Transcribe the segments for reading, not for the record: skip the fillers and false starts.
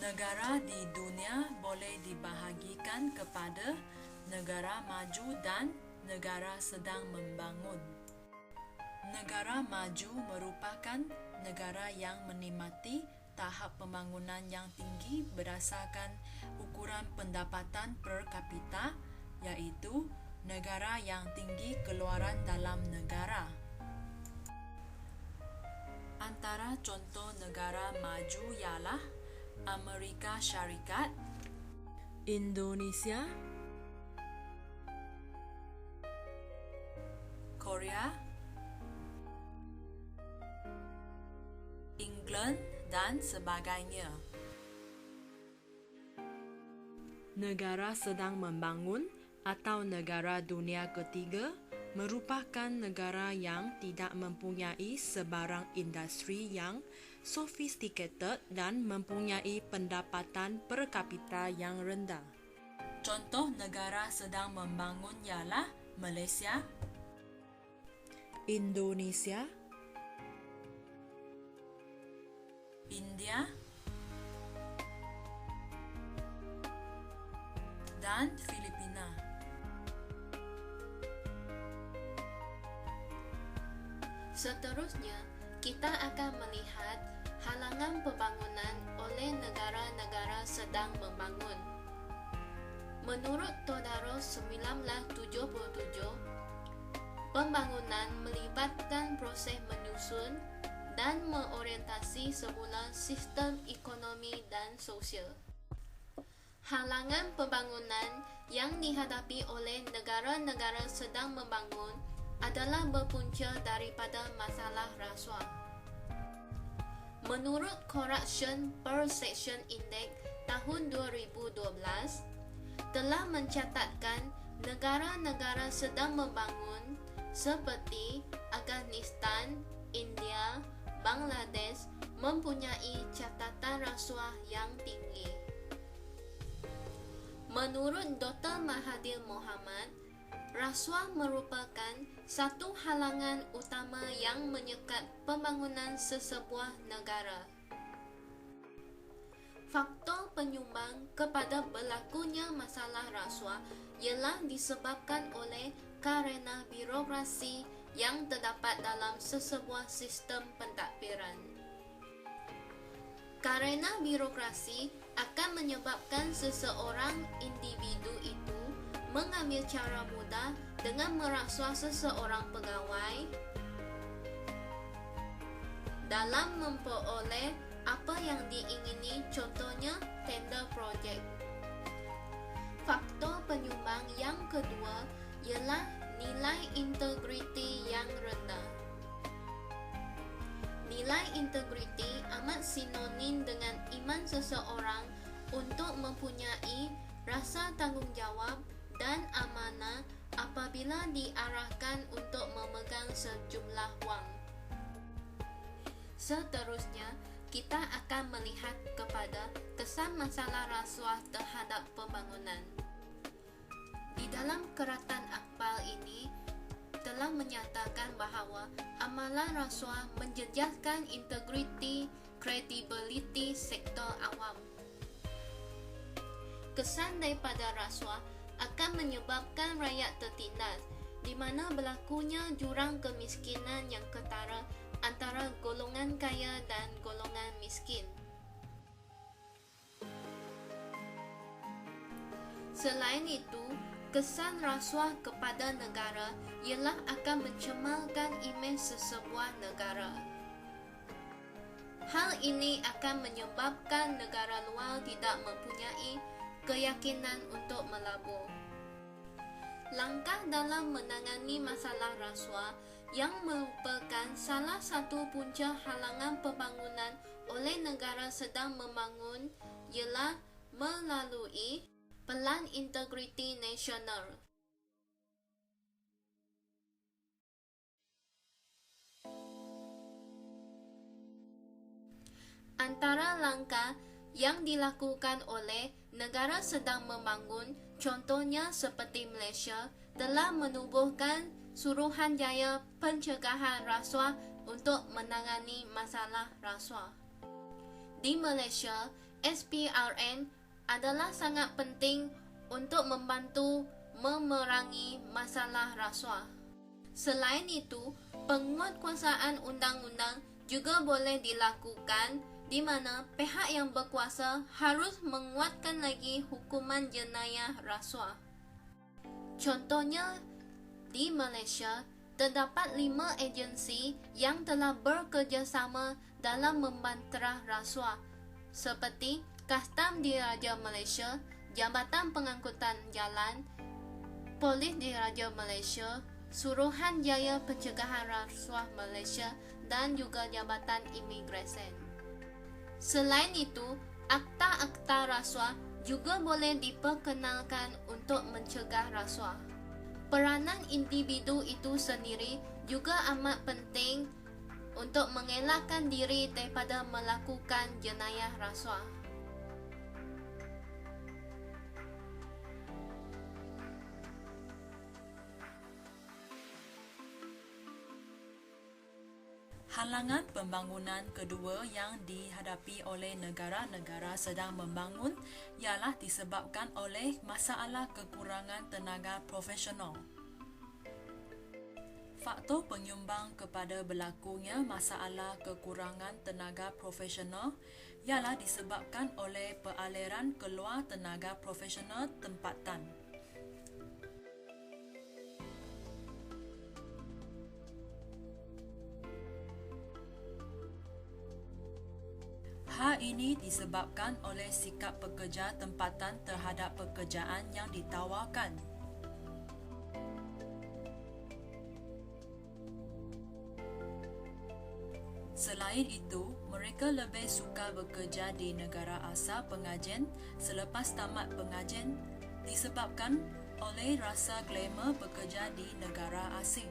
Negara di dunia boleh dibahagikan kepada negara maju dan negara sedang membangun. Negara maju merupakan negara yang menikmati tahap pembangunan yang tinggi berdasarkan ukuran pendapatan per kapita, iaitu negara yang tinggi keluaran dalam negara. Antara contoh negara maju ialah Amerika Syarikat, Indonesia, Korea, England dan sebagainya. Negara sedang membangun atau negara dunia ketiga merupakan negara yang tidak mempunyai sebarang industri yang sophisticated dan mempunyai pendapatan per kapita yang rendah. Contoh negara sedang membangun ialah Malaysia, Indonesia, India, dan Filipina. Seterusnya, kita akan melihat halangan pembangunan oleh negara-negara sedang membangun. Menurut Todorus 1977, pembangunan melibatkan proses menyusun dan mengorientasi semula sistem ekonomi dan sosial. Halangan pembangunan yang dihadapi oleh negara-negara sedang membangun adalah berpunca daripada masalah rasuah. Menurut Corruption Perception Index tahun 2012, telah mencatatkan negara-negara sedang membangun seperti Afghanistan, India, Bangladesh mempunyai catatan rasuah yang tinggi. Menurut Dr. Mahathir Mohamad, rasuah merupakan satu halangan utama yang menyekat pembangunan sesebuah negara. Faktor penyumbang kepada berlakunya masalah rasuah ialah disebabkan oleh karena birokrasi yang terdapat dalam sesebuah sistem pentadbiran. Karena birokrasi akan menyebabkan seseorang individu itu mengambil cara mudah dengan merasuah seseorang pegawai dalam memperoleh apa yang diingini, contohnya tender projek. Faktor penyumbang yang kedua ialah nilai integriti yang rendah. Nilai integriti amat sinonim dengan iman seseorang untuk mempunyai rasa tanggungjawab dan amanah apabila diarahkan untuk memegang sejumlah wang. Seterusnya, kita akan melihat kepada kesan masalah rasuah terhadap pembangunan. Di dalam Keratan Akbar ini telah menyatakan bahawa amalan rasuah menjejaskan integriti, kredibiliti sektor awam. Kesan daripada rasuah akan menyebabkan rakyat tertindas, di mana berlakunya jurang kemiskinan yang ketara antara golongan kaya dan golongan miskin. Selain itu, kesan rasuah kepada negara ialah akan mencemarkan imej sesebuah negara. Hal ini akan menyebabkan negara luar tidak mempunyai keyakinan untuk melabur. Langkah dalam menangani masalah rasuah yang merupakan salah satu punca halangan pembangunan oleh negara sedang membangun ialah melalui Pelan Integriti Nasional. Antara langkah yang dilakukan oleh negara sedang membangun, contohnya seperti Malaysia, telah menubuhkan Suruhanjaya Pencegahan Rasuah untuk menangani masalah rasuah. Di Malaysia, SPRN adalah sangat penting untuk membantu memerangi masalah rasuah. Selain itu, penguatkuasaan undang-undang juga boleh dilakukan di mana pihak yang berkuasa harus menguatkan lagi hukuman jenayah rasuah. Contohnya, di Malaysia, terdapat 5 agensi yang telah bekerjasama dalam membantah rasuah seperti Kastam Diraja Malaysia, Jabatan Pengangkutan Jalan, Polis Diraja Malaysia, Suruhanjaya Pencegahan Rasuah Malaysia dan juga Jabatan Imigresen. Selain itu, akta-akta rasuah juga boleh diperkenalkan untuk mencegah rasuah. Peranan individu itu sendiri juga amat penting untuk mengelakkan diri daripada melakukan jenayah rasuah. Halangan pembangunan kedua yang dihadapi oleh negara-negara sedang membangun ialah disebabkan oleh masalah kekurangan tenaga profesional. Faktor penyumbang kepada berlakunya masalah kekurangan tenaga profesional ialah disebabkan oleh peraliran keluar tenaga profesional tempatan. Hal ini disebabkan oleh sikap pekerja tempatan terhadap pekerjaan yang ditawarkan. Selain itu, mereka lebih suka bekerja di negara asal pengajian selepas tamat pengajian disebabkan oleh rasa glamour bekerja di negara asing.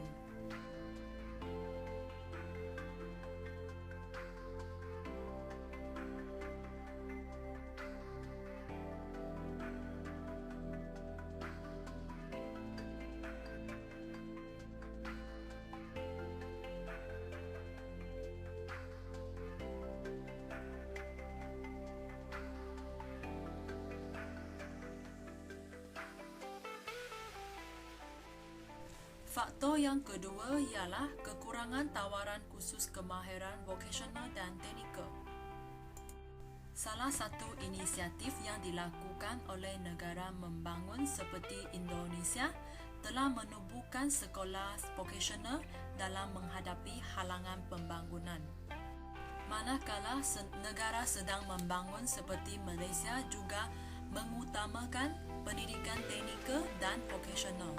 Faktor yang kedua ialah kekurangan tawaran khusus kemahiran vokasional dan teknikal. Salah satu inisiatif yang dilakukan oleh negara membangun seperti Indonesia telah menubuhkan sekolah vokasional dalam menghadapi halangan pembangunan. Manakala negara sedang membangun seperti Malaysia juga mengutamakan pendidikan teknikal dan vokasional.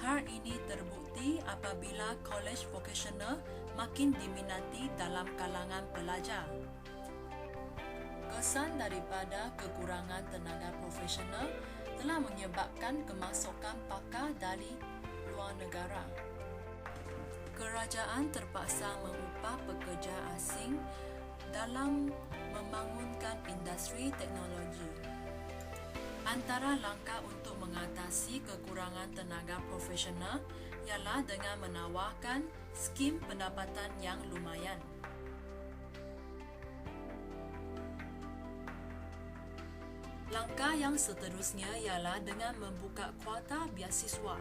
Hal ini terbukti apabila kolej vokasional makin diminati dalam kalangan pelajar. Kesan daripada kekurangan tenaga profesional telah menyebabkan kemasukan pakar dari luar negara. Kerajaan terpaksa mengupah pekerja asing dalam membangunkan industri teknologi. Antara langkah untuk mengatasi kekurangan tenaga profesional ialah dengan menawarkan skim pendapatan yang lumayan. Langkah yang seterusnya ialah dengan membuka kuota beasiswa.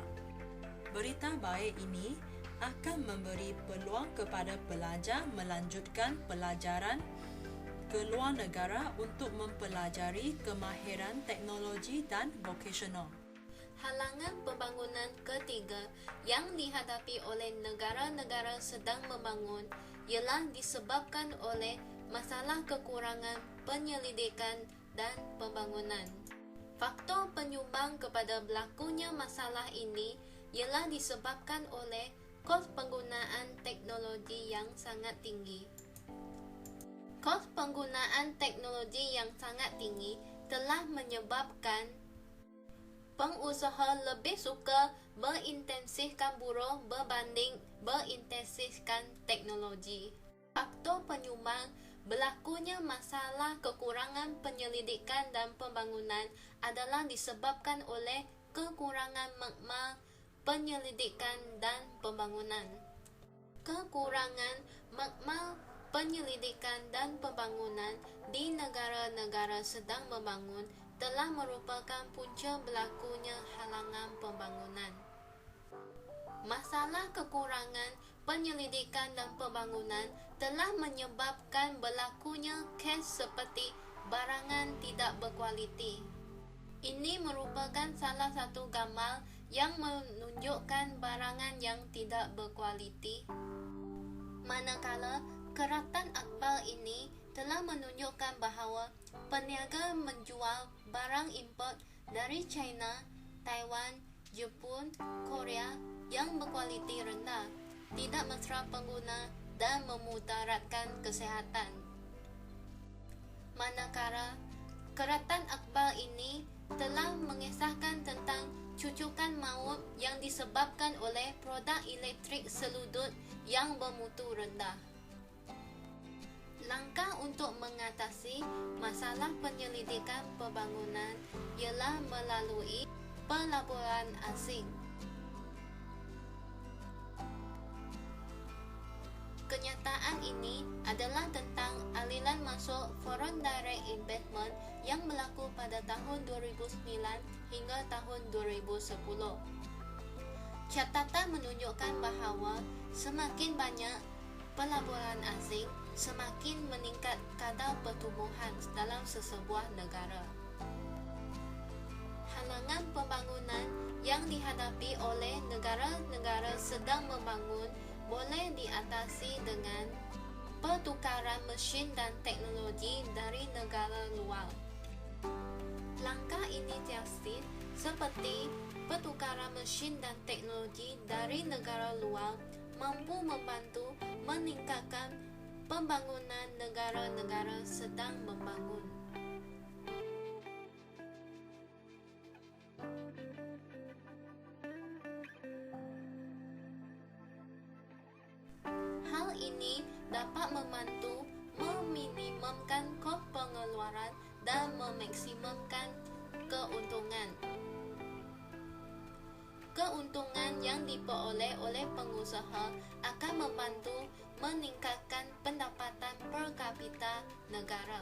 Berita baik ini akan memberi peluang kepada pelajar melanjutkan pelajaran ke luar negara untuk mempelajari kemahiran teknologi dan vokasional. Halangan pembangunan ketiga yang dihadapi oleh negara-negara sedang membangun ialah disebabkan oleh masalah kekurangan penyelidikan dan pembangunan. Faktor penyumbang kepada berlakunya masalah ini ialah disebabkan oleh kos penggunaan teknologi yang sangat tinggi. Kos penggunaan teknologi yang sangat tinggi telah menyebabkan pengusaha lebih suka mengintensifkan buruh berbanding mengintensifkan teknologi. Faktor penyumbang berlakunya masalah kekurangan penyelidikan dan pembangunan adalah disebabkan oleh kekurangan makmal penyelidikan dan pembangunan. Kekurangan makmal penyelidikan dan pembangunan di negara-negara sedang membangun telah merupakan punca berlakunya halangan pembangunan. Masalah kekurangan penyelidikan dan pembangunan telah menyebabkan berlakunya kes seperti barangan tidak berkualiti. Ini merupakan salah satu gambar yang menunjukkan barangan yang tidak berkualiti. Manakala Kerajaan Akbar ini telah menunjukkan bahawa peniaga menjual barang import dari China, Taiwan, Jepun, Korea yang berkualiti rendah, tidak mesra pengguna dan memudaratkan kesihatan. Manakala Kerajaan Akbar ini telah mengisahkan tentang cucukan maut yang disebabkan oleh produk elektrik seludut yang bermutu rendah. Langkah untuk mengatasi masalah penyelidikan pembangunan ialah melalui pelaburan asing. Kenyataan ini adalah tentang aliran masuk foreign direct investment yang berlaku pada tahun 2009 hingga tahun 2010. Catatan menunjukkan bahawa semakin banyak pelaburan asing, semakin meningkat kadar pertumbuhan dalam sesebuah negara. Halangan pembangunan yang dihadapi oleh negara-negara sedang membangun boleh diatasi dengan pertukaran mesin dan teknologi dari negara luar. Langkah inisiatif seperti pertukaran mesin dan teknologi dari negara luar mampu membantu meningkatkan pembangunan negara-negara sedang membangun. Hal ini dapat membantu meminimumkan kos pengeluaran dan memaksimumkan keuntungan. Keuntungan yang diperoleh oleh pengusaha akan membantu meningkatkan pendapatan per kapita negara.